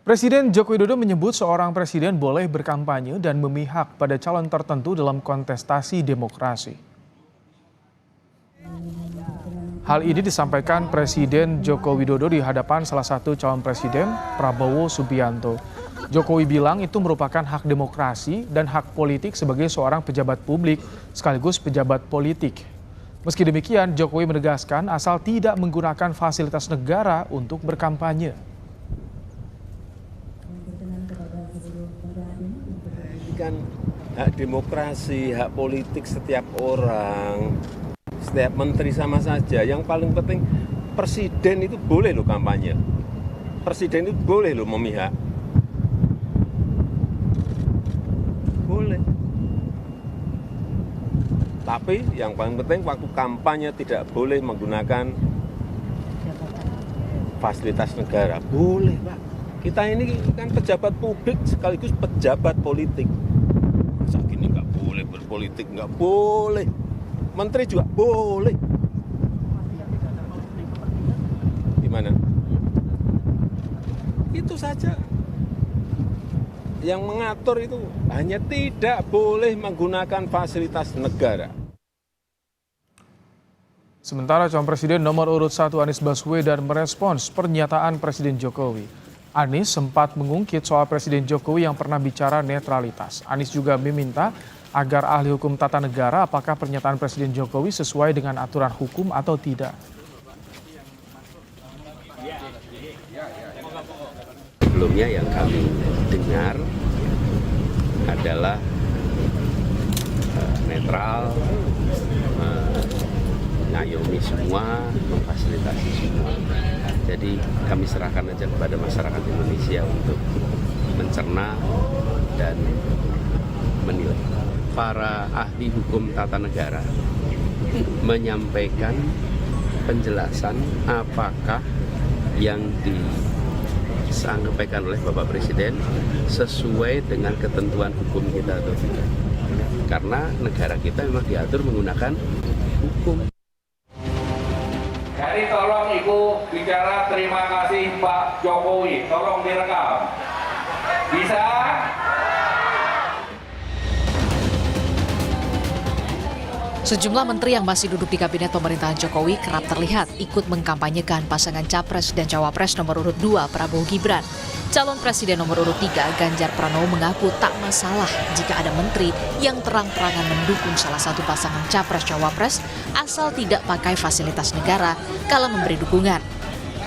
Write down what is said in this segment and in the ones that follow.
Presiden Joko Widodo menyebut seorang presiden boleh berkampanye dan memihak pada calon tertentu dalam kontestasi demokrasi. Hal ini disampaikan Presiden Joko Widodo di hadapan salah satu calon presiden, Prabowo Subianto. Jokowi bilang itu merupakan hak demokrasi dan hak politik sebagai seorang pejabat publik sekaligus pejabat politik. Meski demikian, Jokowi menegaskan asal tidak menggunakan fasilitas negara untuk berkampanye. Kan hak demokrasi, hak politik setiap orang, setiap menteri sama saja. Yang paling penting presiden itu boleh loh kampanye. Presiden itu boleh loh memihak. Boleh. Tapi yang paling penting waktu kampanye tidak boleh menggunakan fasilitas negara. Boleh, Pak. Kita ini kan pejabat publik sekaligus pejabat politik. Masa gini nggak boleh berpolitik, nggak boleh. Menteri juga boleh. Gimana? Itu saja. Yang mengatur itu hanya tidak boleh menggunakan fasilitas negara. Sementara calon presiden nomor urut 1 Anies Baswedan merespons pernyataan Presiden Jokowi. Anies sempat mengungkit soal Presiden Jokowi yang pernah bicara netralitas. Anies juga meminta agar ahli hukum tata negara apakah pernyataan Presiden Jokowi sesuai dengan aturan hukum atau tidak. Sebelumnya yang kami dengar adalah netral, mengayomi semua, memfasilitasi semua. Jadi kami serahkan aja kepada masyarakat Indonesia untuk mencerna dan menilai. Para ahli hukum tata negara menyampaikan penjelasan apakah yang disampaikan oleh Bapak Presiden sesuai dengan ketentuan hukum kita atau tidak. Karena negara kita memang diatur menggunakan hukum. Jadi tolong Ibu bicara terima kasih Pak Jokowi, tolong direkam. Bisa? Sejumlah menteri yang masih duduk di kabinet pemerintahan Jokowi kerap terlihat ikut mengkampanyekan pasangan Capres dan Cawapres nomor urut 2 Prabowo Gibran. Calon Presiden nomor urut 3 Ganjar Pranowo mengaku tak masalah jika ada menteri yang terang-terangan mendukung salah satu pasangan Capres-Cawapres asal tidak pakai fasilitas negara kala memberi dukungan.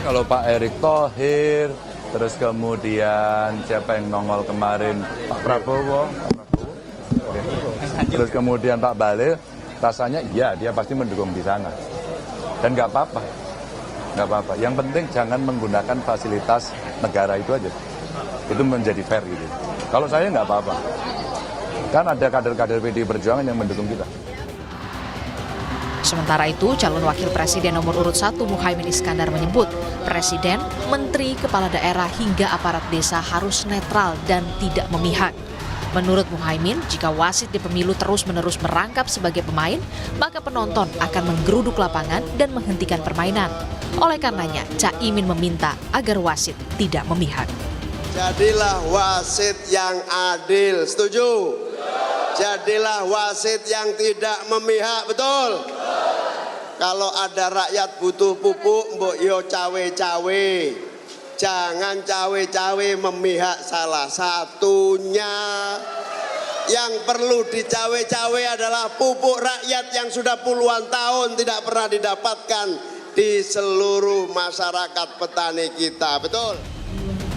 Kalau Pak Erick Thohir, terus kemudian siapa yang nongol kemarin, Pak Prabowo. Terus kemudian Pak Bahlil, rasanya iya dia pasti mendukung di sana. Dan nggak apa-apa. Nggak apa-apa. Yang penting jangan menggunakan fasilitas negara itu aja. Itu menjadi fair gitu. Kalau saya nggak apa-apa. Kan ada kader-kader PDI Perjuangan yang mendukung kita. Sementara itu, calon wakil presiden nomor urut 1 Muhaimin Iskandar menyebut presiden, menteri, kepala daerah hingga aparat desa harus netral dan tidak memihak. Menurut Muhaimin, jika wasit di pemilu terus-menerus merangkap sebagai pemain, maka penonton akan menggeruduk lapangan dan menghentikan permainan. Oleh karenanya, Caimin meminta agar wasit tidak memihak. Jadilah wasit yang adil, setuju? Jadilah wasit yang tidak memihak, betul? Kalau ada rakyat butuh pupuk, mbok yo cawe-cawe. Jangan cawe-cawe memihak salah satunya. Yang perlu dicawe-cawe adalah pupuk rakyat yang sudah puluhan tahun tidak pernah didapatkan di seluruh masyarakat petani kita, betul?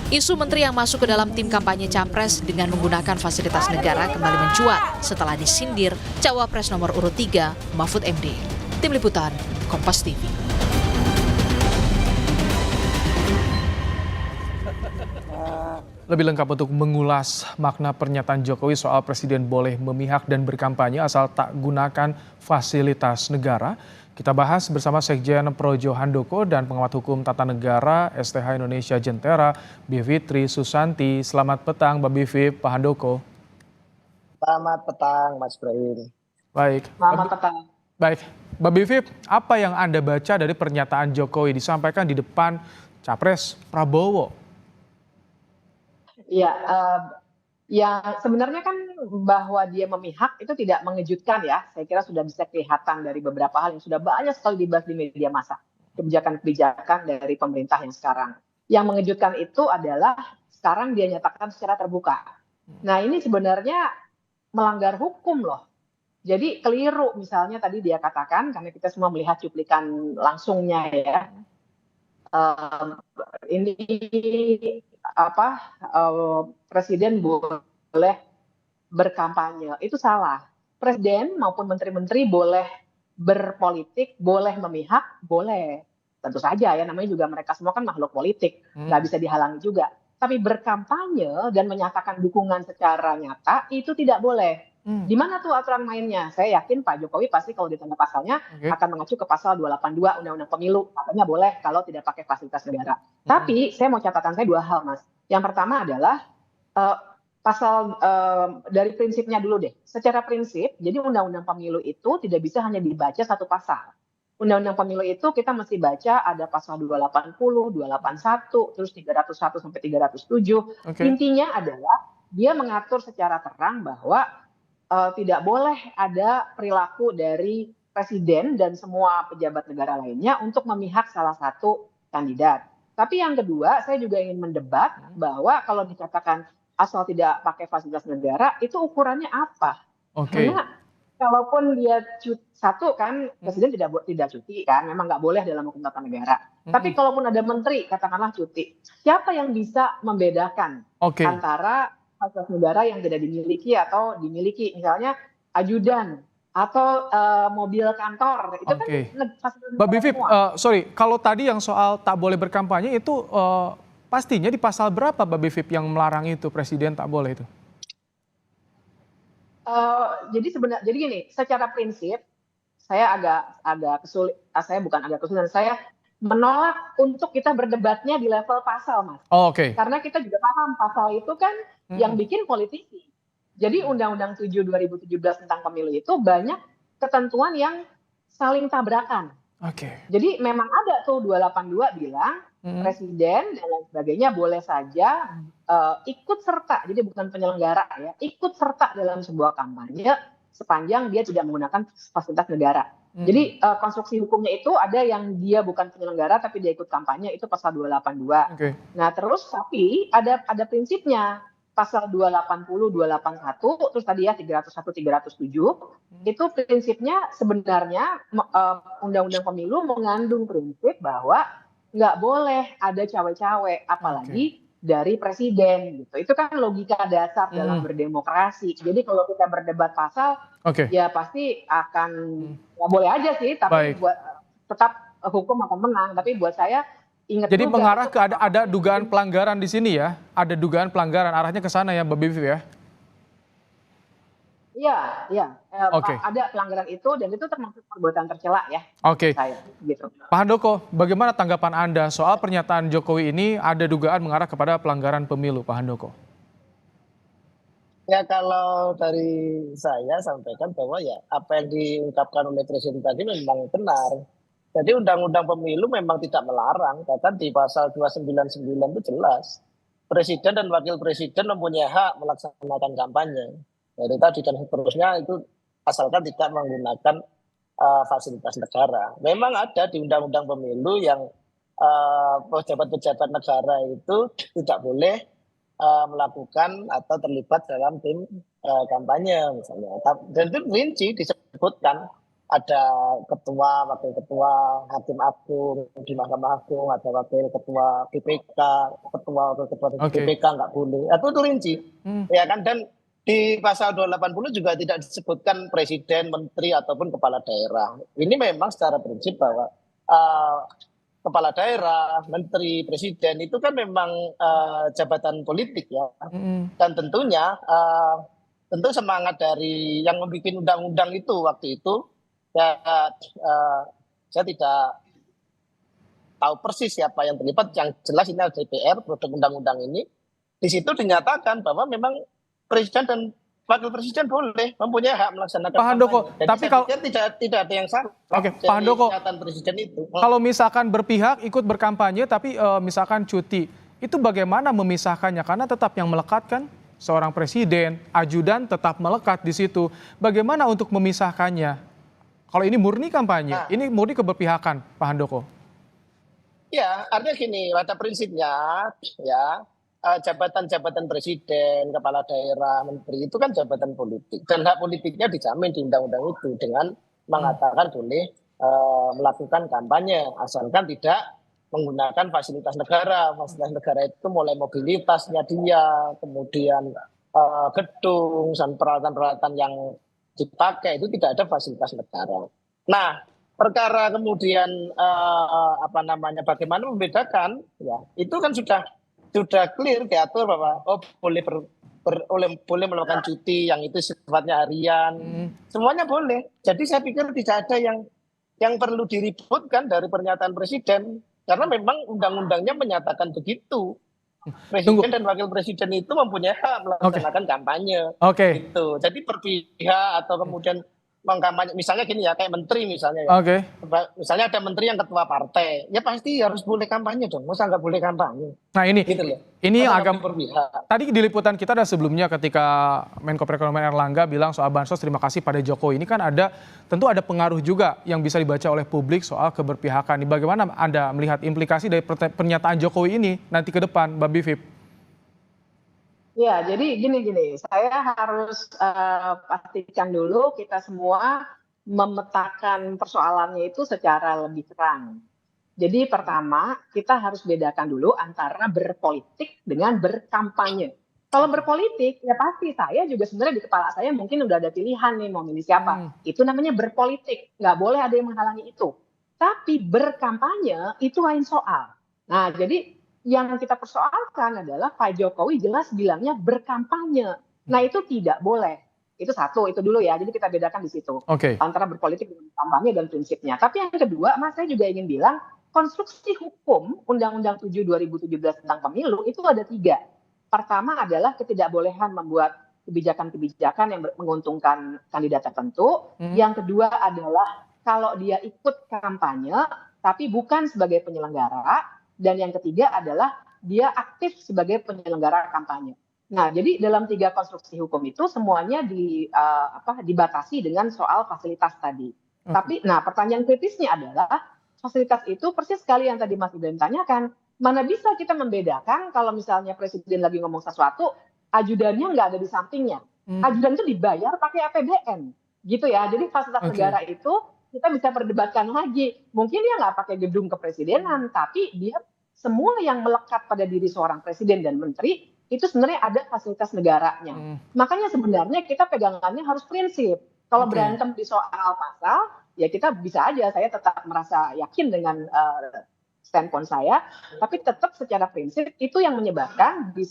Isu menteri yang masuk ke dalam tim kampanye Capres dengan menggunakan fasilitas negara kembali mencuat setelah disindir Cawapres nomor urut 3 Mahfud MD. Tim Liputan, Kompas TV. Lebih lengkap untuk mengulas makna pernyataan Jokowi soal presiden boleh memihak dan berkampanye asal tak gunakan fasilitas negara. Kita bahas bersama Sekjen Projo Handoko dan pengamat hukum tata negara STH Indonesia Jentera, Bivitri Susanti. Selamat petang, Mbak Bivi, Pak Handoko. Selamat petang, Mas Ibrahim. Baik. Selamat petang. Baik, Mbak Bivi, apa yang Anda baca dari pernyataan Jokowi disampaikan di depan Capres Prabowo? Iya, yang sebenarnya kan bahwa dia memihak itu tidak mengejutkan ya. Saya kira sudah bisa kelihatan dari beberapa hal yang sudah banyak sekali dibahas di media massa. Kebijakan-kebijakan dari pemerintah yang sekarang. Yang mengejutkan itu adalah sekarang dia nyatakan secara terbuka. Nah ini sebenarnya melanggar hukum loh. Jadi keliru misalnya tadi dia katakan, karena kita semua melihat cuplikan langsungnya ya. Ini presiden boleh berkampanye, itu salah. Presiden maupun menteri-menteri boleh berpolitik, boleh memihak, boleh. Tentu saja ya, namanya juga mereka semua kan makhluk politik, nggak bisa dihalangi juga. Tapi berkampanye dan menyatakan dukungan secara nyata itu tidak boleh. Di mana tuh aturan mainnya? Saya yakin Pak Jokowi pasti kalau ditanya pasalnya akan mengacu ke pasal 282 Undang-Undang Pemilu. Katanya boleh kalau tidak pakai fasilitas negara. Tapi saya mau catatan saya dua hal, Mas. Yang pertama adalah pasal dari prinsipnya dulu deh. Secara prinsip, jadi Undang-Undang Pemilu itu tidak bisa hanya dibaca satu pasal. Undang-Undang Pemilu itu kita mesti baca ada pasal 280, 281, terus 301 sampai 307. Intinya adalah dia mengatur secara terang bahwa tidak boleh ada perilaku dari presiden dan semua pejabat negara lainnya untuk memihak salah satu kandidat. Tapi yang kedua, saya juga ingin mendebat bahwa kalau dikatakan asal tidak pakai fasilitas negara, itu ukurannya apa? Karena kalaupun dia satu kan presiden tidak cuti kan, memang nggak boleh dalam hukum tata negara. Tapi kalaupun ada menteri katakanlah cuti, siapa yang bisa membedakan antara fasilitas negara yang tidak dimiliki atau dimiliki, misalnya ajudan atau mobil kantor, itu kan fasilitas Mbak Bivip, sorry, kalau tadi yang soal tak boleh berkampanye itu pastinya di pasal berapa Mbak Bivip yang melarang itu presiden tak boleh itu? Jadi gini, secara prinsip saya agak kesulitan, saya menolak untuk kita berdebatnya di level pasal, Mas. Karena kita juga paham pasal itu kan yang bikin politisi. Jadi Undang-Undang 7 2017 tentang pemilu itu banyak ketentuan yang saling tabrakan. Jadi memang ada tuh 282 bilang presiden dan lain sebagainya boleh saja ikut serta, jadi bukan penyelenggara ya, ikut serta dalam sebuah kampanye sepanjang dia tidak menggunakan fasilitas negara. Jadi konstruksi hukumnya itu ada yang dia bukan penyelenggara tapi dia ikut kampanye, itu pasal 282. Nah terus tapi ada prinsipnya. Pasal 280, 281, terus tadi ya 301, 307, itu prinsipnya sebenarnya Undang-Undang Pemilu mengandung prinsip bahwa nggak boleh ada cawe-cawe, apalagi dari presiden gitu. Itu kan logika dasar dalam berdemokrasi. Jadi kalau kita berdebat pasal, ya pasti akan, ya boleh aja sih, tapi tetap hukum akan menang. Tapi buat saya, jadi mengarah ke ada dugaan pelanggaran di sini ya, ada dugaan pelanggaran arahnya ke sana ya Mbak Bivip ya? Iya, ada pelanggaran itu dan itu termasuk perbuatan tercela ya. Saya, gitu. Pak Handoko, bagaimana tanggapan Anda soal pernyataan Jokowi ini ada dugaan mengarah kepada pelanggaran pemilu, Pak Handoko? Ya kalau dari saya sampaikan bahwa ya apa yang diungkapkan oleh Presiden tadi memang benar. Jadi Undang-Undang Pemilu memang tidak melarang, bahkan di pasal 299 itu jelas. Presiden dan Wakil Presiden mempunyai hak melaksanakan kampanye. Jadi tadi dan seterusnya itu asalkan tidak menggunakan fasilitas negara. Memang ada di Undang-Undang Pemilu yang pejabat-pejabat negara itu tidak boleh melakukan atau terlibat dalam tim kampanye misalnya. Dan itu rinci disebutkan. Ada ketua, wakil ketua, hakim agung di Mahkamah Agung, ada wakil ketua BPK, ketua BPK nggak boleh. Itu rinci, ya kan? Dan di pasal 280 juga tidak disebutkan presiden, menteri ataupun kepala daerah. Ini memang secara prinsip bahwa kepala daerah, menteri, presiden itu kan memang jabatan politik ya. Dan tentunya tentu semangat dari yang membuat undang-undang itu waktu itu. Saya tidak tahu persis siapa yang terlibat. Yang jelas ini adalah DPR, produk undang-undang ini. Di situ dinyatakan bahwa memang presiden dan wakil presiden boleh mempunyai hak melaksanakan Pak Handoko, kampanye. tapi kalau tidak ada yang salah. Pak Handoko, presiden itu. Kalau misalkan berpihak ikut berkampanye, tapi misalkan cuti, Itu bagaimana memisahkannya? Karena tetap yang melekat kan seorang presiden, ajudan tetap melekat di situ. Bagaimana untuk memisahkannya? Kalau ini murni kampanye, ini murni keberpihakan, Pak Handoko. Ya, artinya gini, pada prinsipnya ya jabatan-jabatan presiden, kepala daerah, menteri itu kan jabatan politik dan hak politiknya dijamin di undang-undang itu dengan mengatakan boleh melakukan kampanye asalkan tidak menggunakan fasilitas negara. Fasilitas negara itu mulai mobilitasnya dia, kemudian gedung dan peralatan-peralatan yang dipakai itu tidak ada fasilitas negara. Nah, perkara kemudian bagaimana membedakan ya itu kan sudah clear diatur bahwa boleh melakukan cuti yang itu sifatnya harian, semuanya boleh. Jadi saya pikir tidak ada yang perlu diributkan dari pernyataan presiden karena memang undang-undangnya menyatakan begitu. Presiden dan wakil presiden itu mempunyai hak melaksanakan kampanye. Gitu. Jadi berpihak atau kemudian mengkampanye, misalnya gini ya, kayak menteri misalnya ya. Misalnya ada menteri yang ketua partai, ya pasti harus boleh kampanye dong. Masa nggak boleh kampanye? Nah ini, gitu loh. ini yang agak berpihak. Tadi di liputan kita ada sebelumnya ketika Menko Perekonomian Erlangga bilang soal bansos terima kasih pada Jokowi. Ini kan tentu ada pengaruh juga yang bisa dibaca oleh publik soal keberpihakan. Bagaimana Anda melihat implikasi dari pernyataan Jokowi ini nanti ke depan, Mbak Bivip? Ya, jadi gini, saya harus pastikan dulu kita semua memetakan persoalannya itu secara lebih terang. Jadi pertama, kita harus bedakan dulu antara berpolitik dengan berkampanye. Kalau berpolitik, ya pasti saya juga sebenarnya di kepala saya mungkin udah ada pilihan nih mau milih siapa. Itu namanya berpolitik, nggak boleh ada yang menghalangi itu. Tapi berkampanye itu lain soal. Nah, jadi yang kita persoalkan adalah Pak Jokowi jelas bilangnya berkampanye. Nah itu tidak boleh. Itu satu, itu dulu ya. Jadi kita bedakan di situ. Antara berpolitik dengan kampanye dan prinsipnya. Tapi yang kedua, Mas, saya juga ingin bilang, konstruksi hukum Undang-Undang 7 2017 tentang pemilu itu ada 3. Pertama adalah ketidakbolehan membuat kebijakan-kebijakan yang menguntungkan kandidat tertentu. Yang kedua adalah kalau dia ikut kampanye, tapi bukan sebagai penyelenggara. Dan yang ketiga adalah dia aktif sebagai penyelenggara kampanye. Nah, jadi dalam 3 konstruksi hukum itu semuanya dibatasi dengan soal fasilitas tadi. Tapi, nah pertanyaan kritisnya adalah fasilitas itu persis sekali yang tadi Mas Ibrahim tanyakan. Mana bisa kita membedakan kalau misalnya presiden lagi ngomong sesuatu, ajudannya nggak ada di sampingnya. Ajudan itu dibayar pakai APBN, gitu ya. Jadi fasilitas negara itu kita bisa perdebatkan lagi. Mungkin dia nggak pakai gedung kepresidenan, tapi dia semua yang melekat pada diri seorang presiden dan menteri itu sebenarnya ada fasilitas negaranya. Makanya sebenarnya kita pegangannya harus prinsip. Kalau berantem di soal pasal, ya kita bisa aja. Saya tetap merasa yakin dengan standpoint saya, tapi tetap secara prinsip itu yang menyebabkan di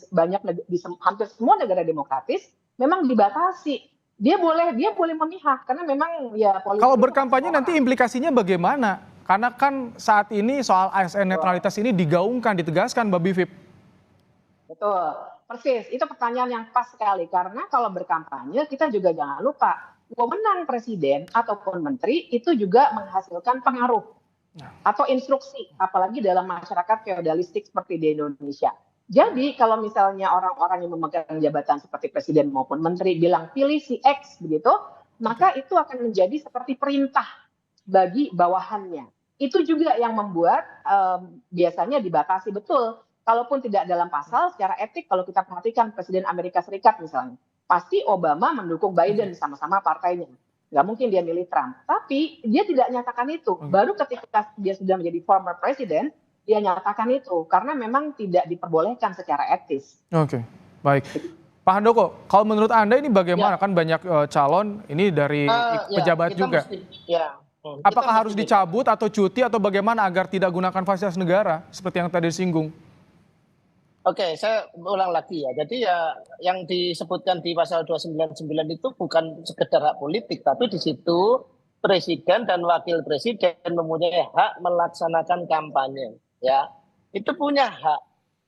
hampir semua negara demokratis memang dibatasi. Dia boleh memihak karena memang ya politik. Kalau berkampanye nanti implikasinya bagaimana? Karena kan saat ini soal ASN netralitas ini digaungkan, ditegaskan, Mbak Bivip. Betul, persis. Itu pertanyaan yang pas sekali. Karena kalau berkampanye kita juga jangan lupa, wewenang presiden ataupun menteri itu juga menghasilkan pengaruh atau instruksi, apalagi dalam masyarakat feodalistik seperti di Indonesia. Jadi kalau misalnya orang-orang yang memegang jabatan seperti presiden maupun menteri bilang pilih si X begitu, maka itu akan menjadi seperti perintah bagi bawahannya. Itu juga yang membuat biasanya dibatasi betul. Kalaupun tidak dalam pasal, secara etik kalau kita perhatikan Presiden Amerika Serikat misalnya, pasti Obama mendukung Biden sama-sama partainya. Nggak mungkin dia milih Trump. Tapi dia tidak nyatakan itu. Baru ketika dia sudah menjadi former president, dia nyatakan itu karena memang tidak diperbolehkan secara etis. Baik. Pak Handoko, kalau menurut Anda ini bagaimana? Kan banyak calon ini dari pejabat juga. Apakah harus dicabut atau cuti atau bagaimana agar tidak gunakan fasilitas negara seperti yang tadi disinggung? Saya ulang lagi ya. Jadi ya yang disebutkan di pasal 299 itu bukan sekedar hak politik, tapi di situ presiden dan wakil presiden mempunyai hak melaksanakan kampanye. Ya, itu punya hak.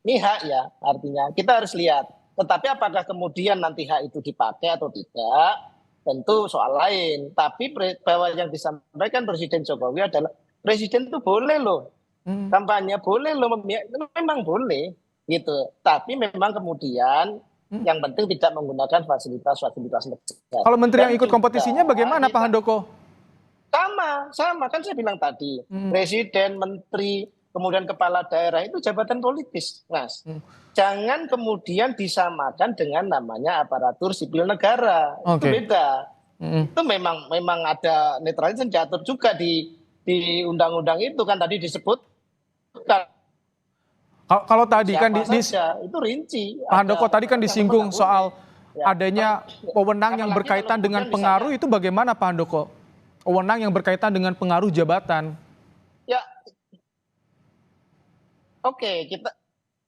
Ini hak ya, artinya kita harus lihat. Tetapi apakah kemudian nanti hak itu dipakai atau tidak, tentu soal lain. Tapi bahwa yang disampaikan Presiden Jokowi adalah presiden itu boleh loh kampanye, boleh loh, memang boleh. gitu. Tapi memang kemudian yang penting tidak menggunakan fasilitas-fasilitas negara. Kalau menteri yang Dan ikut juga kompetisinya bagaimana Pak Handoko? sama kan saya bilang tadi, presiden, menteri, kemudian kepala daerah itu jabatan politis, Mas. Jangan kemudian disamakan dengan namanya aparatur sipil negara. Itu Oke. beda. Itu memang ada netralitas yang diatur juga di undang-undang itu kan tadi disebut. Kalau tadi kan Siapa saja, itu rinci. Pak Handoko tadi kan disinggung soal Ya. adanya wewenang yang Apalagi berkaitan kalau dengan kemudian pengaruh, itu bagaimana Pak Handoko? Wewenang yang berkaitan dengan pengaruh jabatan. Ya, oke,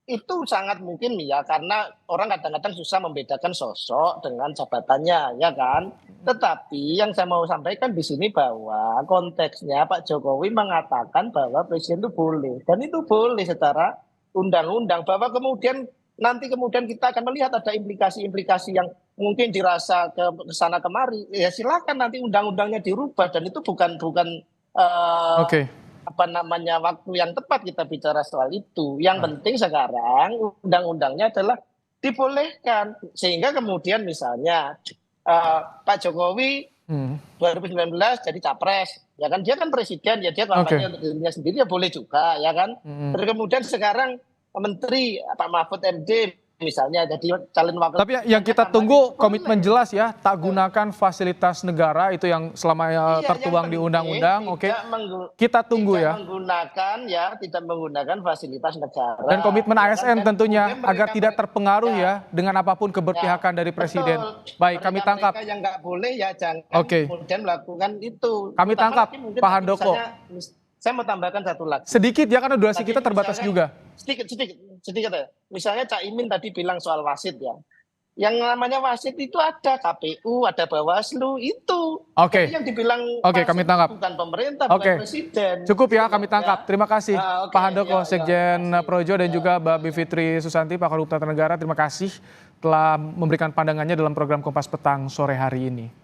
itu sangat mungkin ya, karena orang kadang-kadang susah membedakan sosok dengan jabatannya, ya kan. Tetapi yang saya mau sampaikan di sini bahwa konteksnya Pak Jokowi mengatakan bahwa presiden itu boleh, dan itu boleh secara undang-undang. Bahwa kemudian kita akan melihat ada implikasi-implikasi yang mungkin dirasa ke sana kemari. Ya silakan nanti undang-undangnya dirubah, dan itu bukan Oke. waktu yang tepat kita bicara soal itu. Yang penting sekarang undang-undangnya adalah dibolehkan, sehingga kemudian misalnya Pak Jokowi 2019 jadi capres, ya kan, dia kan presiden, ya dia kampanye untuk dirinya sendiri, ya boleh juga, ya kan. Terus kemudian sekarang menteri Pak Mahfud MD misalnya jadi calon wakil. Tapi yang kita tunggu komitmen jelas ya, tak gunakan fasilitas negara itu yang selama tertuang di undang-undang. Oke, kita tunggu ya. Tidak menggunakan fasilitas negara. Dan komitmen ASN tentunya kemudian agar mereka- tidak terpengaruh ya dengan apapun keberpihakan dari presiden. Betul. Baik, kami tangkap. Mereka yang nggak boleh ya jangan Oke. kemudian melakukan itu. Kami Terutama tangkap, lagi mungkin Pak Handoko. Saya mau tambahkan satu lagi. Sedikit ya, karena durasi Tadi kita terbatas misalnya- juga. Sedikit ya. Misalnya Cak Imin tadi bilang soal wasit ya. Yang namanya wasit itu ada KPU, ada Bawaslu, itu. Oke. Jadi yang dibilang Oke, wasit kami tangkap. bukan pemerintah, Oke. bukan presiden. Cukup ya, Gitu kami loh, tangkap. ya. Terima kasih Oke, Pak Handoko, ya, Sekjen makasih. Projo, dan juga Mbak Bivitri Susanti, Pak Kadif Hukum Tata Negara. Terima kasih telah memberikan pandangannya dalam program Kompas Petang sore hari ini.